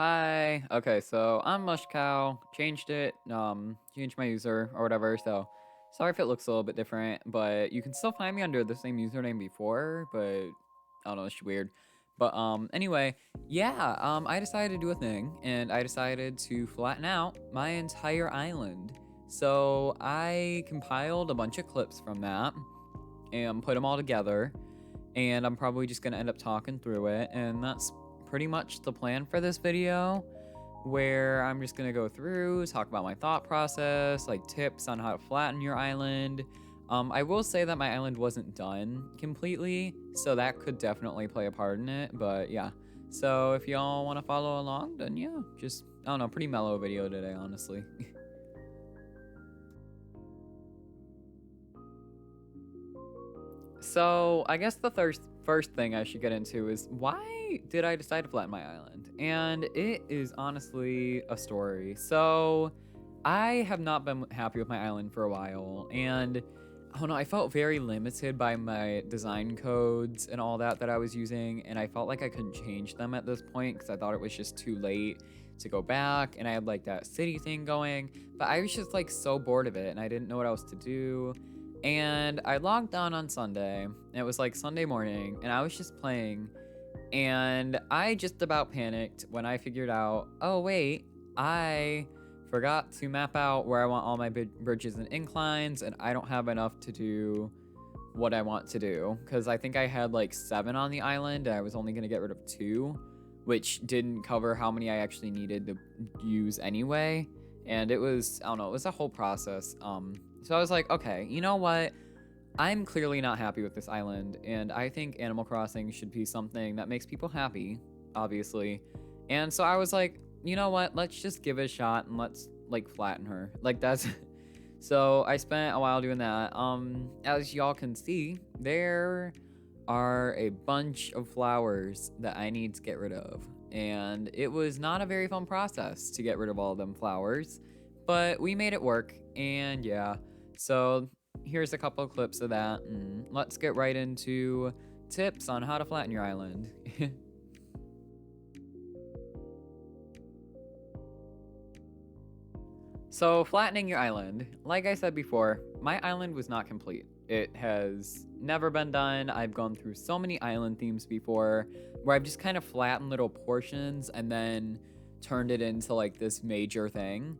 Hi. Okay, so I'm mushcow. Changed my user or whatever. So sorry if it looks a little bit different, but you can still find me under the same username before. But I don't know, it's weird. But anyway, yeah. I decided to do a thing, and I decided to flatten out my entire island. So I compiled a bunch of clips from that and put them all together, and I'm probably just gonna end up talking through it, and that's pretty much the plan for this video, where I'm just gonna go through, talk about my thought process, like tips on how to flatten your island. I will say that my island wasn't done completely, so that could definitely play a part in it, but yeah. So if y'all want to follow along, then yeah, just, I don't know, pretty mellow video today, honestly. So I guess the first thing I should get into is why did I decide to flatten my island? And it is honestly a story. So I have not been happy with my island for a while, and I don't know, I felt very limited by my design codes and all that I was using, and I felt like I couldn't change them at this point because I thought it was just too late to go back, and I had like that city thing going, but I was just like so bored of it and I didn't know what else to do. And I logged on Sunday, and it was like Sunday morning, and I was just playing, and I just about panicked when I figured out, oh wait, I forgot to map out where I want all my bridges and inclines, and I don't have enough to do what I want to do, because I think I had like 7 on the island, and I was only going to get rid of 2, which didn't cover how many I actually needed to use anyway. And it was, I don't know, it was a whole process. So I was like, okay, you know what? I'm clearly not happy with this island, and I think Animal Crossing should be something that makes people happy, obviously. And so I was like, you know what? Let's just give it a shot and let's like flatten her. Like that's so I spent a while doing that. As y'all can see, there are a bunch of flowers that I need to get rid of. And it was not a very fun process to get rid of all of them flowers, but we made it work. And yeah, so here's a couple of clips of that. And let's get right into tips on how to flatten your island. So, flattening your island. Like I said before, my island was not complete. It has never been done. I've gone through so many island themes before where I've just kind of flattened little portions and then turned it into like this major thing.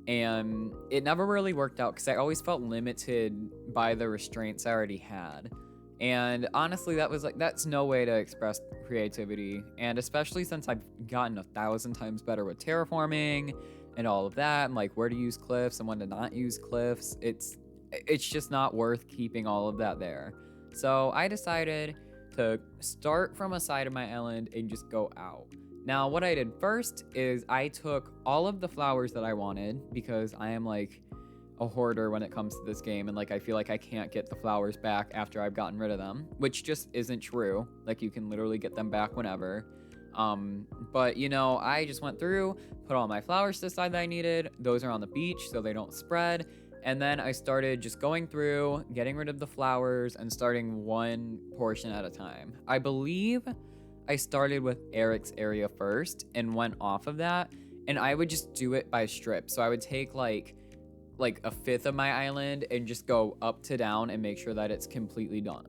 And it never really worked out because I always felt limited by the restraints I already had. And honestly, that was like, that's no way to express creativity. And especially since I've gotten 1,000 times better with terraforming and all of that, and like where to use cliffs and when to not use cliffs, it's just not worth keeping all of that there. So I decided to start from a side of my island and just go out. Now, what I did first is I took all of the flowers that I wanted because I am like a hoarder when it comes to this game, and like I feel like I can't get the flowers back after I've gotten rid of them, which just isn't true. Like you can literally get them back whenever. But you know, I just went through, put all my flowers to the side that I needed. Those are on the beach so they don't spread. And then I started just going through, getting rid of the flowers and starting one portion at a time. I believe I started with Eric's area first and went off of that. And I would just do it by strip. So I would take like a fifth of my island and just go up to down and make sure that it's completely done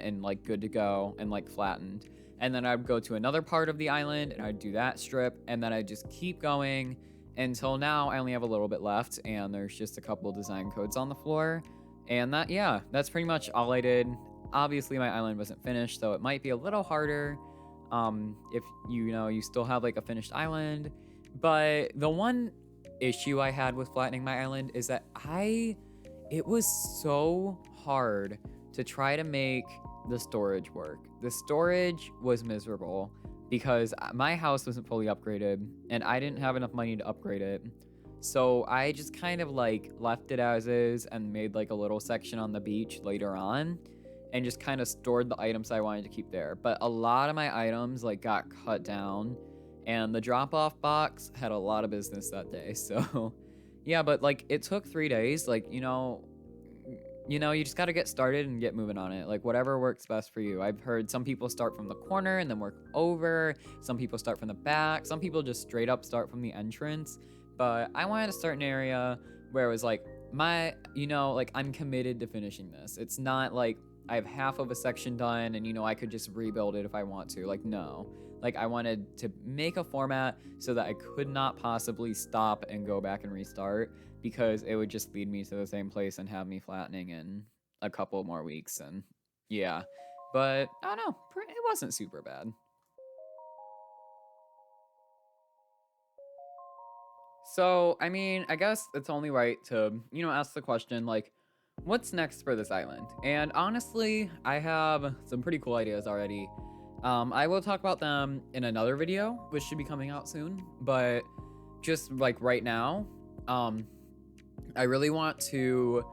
and like good to go and like flattened. And then I'd go to another part of the island and I'd do that strip, and then I'd just keep going until now I only have a little bit left and there's just a couple design codes on the floor. And that, yeah, that's pretty much all I did. Obviously my island wasn't finished, so it might be a little harder if you know you still have like a finished island. But the one issue I had with flattening my island is that it was so hard to try to make the storage work. The storage was miserable because my house wasn't fully upgraded and I didn't have enough money to upgrade it. So I just kind of like left it as is and made like a little section on the beach later on and just kind of stored the items I wanted to keep there. But a lot of my items like got cut down, and the drop-off box had a lot of business that day. So yeah, but like it took 3 days. Like, you know, you know, you just got to get started and get moving on it. Like, whatever works best for you. I've heard some people start from the corner and then work over. Some people start from the back. Some people just straight up start from the entrance. But I wanted to start an area where it was like, like I'm committed to finishing this. It's not like I have half of a section done and, I could just rebuild it if I want to. Like, no. Like, I wanted to make a format so that I could not possibly stop and go back and restart, because it would just lead me to the same place and have me flattening in a couple more weeks. And yeah, but I don't know, it wasn't super bad. So, I mean, I guess it's only right to, ask the question, like, what's next for this island? And honestly, I have some pretty cool ideas already. I will talk about them in another video, which should be coming out soon. But just like right now, I really want to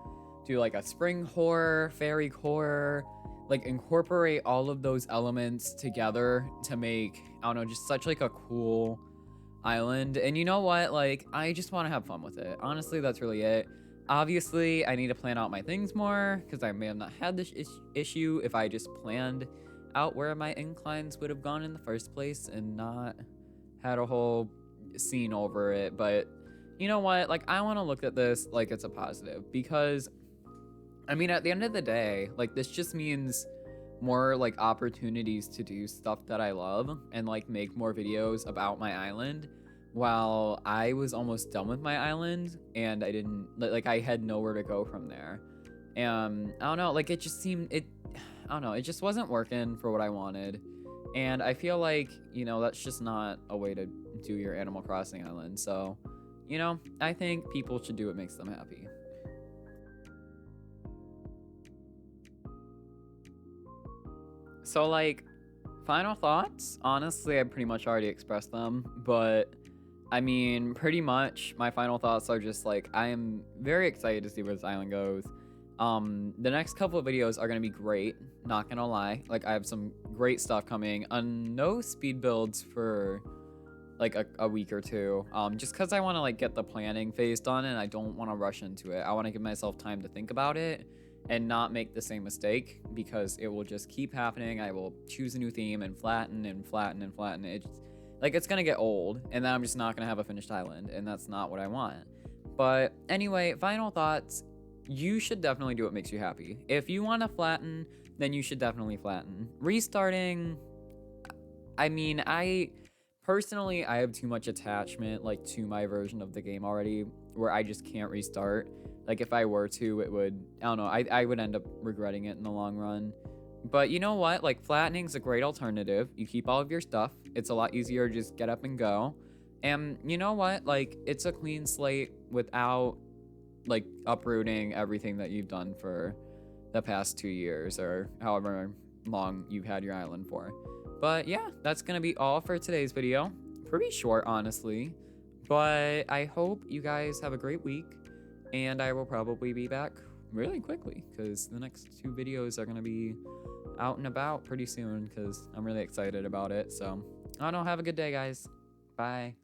do like a spring horror, fairy horror, like incorporate all of those elements together to make, I don't know, just such like a cool island. And you know what? Like, I just want to have fun with it. Honestly, that's really it. Obviously, I need to plan out my things more, because I may have not had this issue if I just planned out where my inclines would have gone in the first place and not had a whole scene over it. But you know what? Like, I want to look at this like it's a positive, because I mean, at the end of the day, like, this just means more like opportunities to do stuff that I love and like make more videos about my island, while I was almost done with my island and I didn't, like, I had nowhere to go from there. And I don't know, like, it just seemed, I don't know, it just wasn't working for what I wanted. And I feel like, that's just not a way to do your Animal Crossing island. So, I think people should do what makes them happy. So, like, final thoughts? Honestly, I pretty much already expressed them, but I mean, pretty much my final thoughts are just like, I am very excited to see where this island goes. The next couple of videos are gonna be great, not gonna lie. Like, I have some great stuff coming. No speed builds for like a week or two, just because I want to like get the planning phase done and I don't want to rush into it. I want to give myself time to think about it and not make the same mistake, because it will just keep happening. I will choose a new theme and flatten and flatten and flatten. It's gonna get old, and then I'm just not gonna have a finished island, and that's not what I want. But anyway, final thoughts. You should definitely do what makes you happy. If you want to flatten, then you should definitely flatten. Restarting, I mean, personally, I have too much attachment, like, to my version of the game already, where I just can't restart. Like, if I were to, it would, I don't know, I would end up regretting it in the long run. But you know what? Like, flattening's a great alternative. You keep all of your stuff. It's a lot easier to just get up and go. And you know what? Like, it's a clean slate without, like, uprooting everything that you've done for the past 2 years or however long you've had your island for. But yeah, that's gonna be all for today's video. Pretty short, honestly. But I hope you guys have a great week, and I will probably be back really quickly, because the next 2 videos are gonna be out and about pretty soon, because I'm really excited about it. So I don't know, have a good day, guys. Bye.